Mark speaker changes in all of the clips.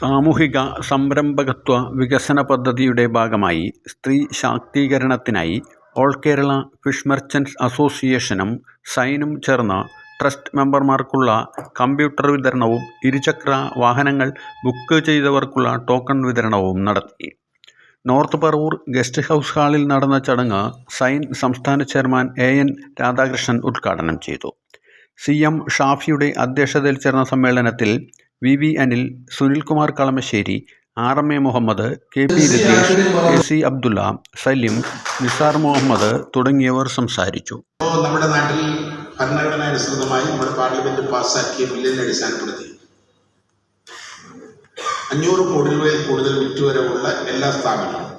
Speaker 1: സാമൂഹിക സംരംഭകത്വ വികസന പദ്ധതിയുടെ ഭാഗമായി സ്ത്രീ ശാക്തീകരണത്തിനായി ഓൾ കേരള ഫിഷ് മർച്ചൻ്റ്സ് അസോസിയേഷനും സൈനും ചേർന്ന് ട്രസ്റ്റ് മെമ്പർമാർക്കുള്ള കമ്പ്യൂട്ടർ വിതരണവും ഇരുചക്ര വാഹനങ്ങൾ ബുക്ക് ചെയ്തവർക്കുള്ള ടോക്കൺ വിതരണവും നടത്തി. നോർത്ത് പറവൂർ ഗസ്റ്റ് ഹൗസ് ഹാളിൽ നടന്ന ചടങ്ങ് സൈൻ സംസ്ഥാന ചെയർമാൻ AN രാധാകൃഷ്ണൻ ഉദ്ഘാടനം ചെയ്തു. CM ഷാഫിയുടെ അധ്യക്ഷതയിൽ ചേർന്ന സമ്മേളനത്തിൽ VV Anil, Sunilkumar Kalamassery, RMA Muhammad, KP Ratheesh, KC Abdulla, Salim, Nisar Muhammad തുടങ്ങിയവർ സംസാരിച്ചു.
Speaker 2: നമ്മുടെ നാട്ടിൽ ഭരണഘടനാനുസൃതമായി നമ്മുടെ പാർലമെന്റ് പാസ്സാക്കിയ ബില്ലിനെ അടിസ്ഥാനപ്പെടുത്തി 500 കോടി രൂപയിൽ കൂടുതൽ വിറ്റുവരവുള്ള എല്ലാ സ്ഥാപനങ്ങളും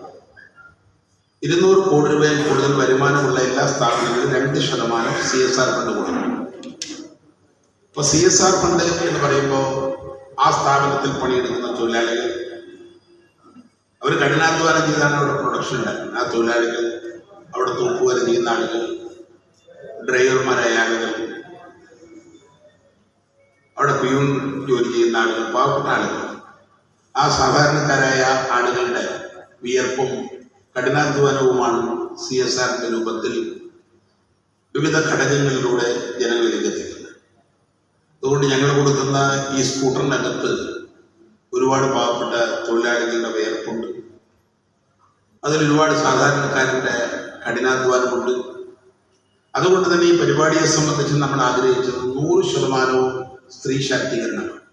Speaker 2: 200 കോടി രൂപയിൽ കൂടുതൽ വരുമാനമുള്ള എല്ലാ സ്ഥാപനങ്ങളും 2% CSR ഫണ്ട് കൊടുക്കും. ഇപ്പോൾ CSR ഫണ്ട് എന്ന് പറയുമ്പോൾ ആ സ്ഥാപനത്തിൽ പണിയെടുക്കുന്ന തൊഴിലാളികൾ അവർ കഠിനാധ്വാനം ചെയ്താണ് അവിടെ പ്രൊഡക്ഷൻ ഉണ്ടാക്കുന്നത്. ആ തൊഴിലാളികൾ അവിടെ തൂക്കുവര ചെയ്യുന്ന ആളുകൾ, ഡ്രൈവർമാരായ ആളുകൾ, അവിടെ പിയൂൺ ജോലി ചെയ്യുന്ന ആളുകൾ, പാവപ്പെട്ട ആളുകൾ, ആ സാധാരണക്കാരായ ആളുകളുടെ വിയർപ്പും കഠിനാധ്വാനവുമാണ് CSRന്റെ രൂപത്തിൽ വിവിധ ഘടകങ്ങളിലൂടെ ജനങ്ങളിലേക്ക് എത്തിക്കുന്നത്. അതുകൊണ്ട് ഞങ്ങൾ കൊടുക്കുന്ന ഈ സ്കൂട്ടറിനകത്ത് ഒരുപാട് പാവപ്പെട്ട തൊഴിലാളികളുടെ വിയർപ്പുണ്ട്, അതിലൊരുപാട് സാധാരണക്കാരുടെ കഠിനാധ്വാനമുണ്ട്. അതുകൊണ്ട് തന്നെ ഈ പരിപാടിയെ സംബന്ധിച്ച് നമ്മൾ ആഗ്രഹിച്ചത് 100% സ്ത്രീ ശാക്തീകരണമാണ്.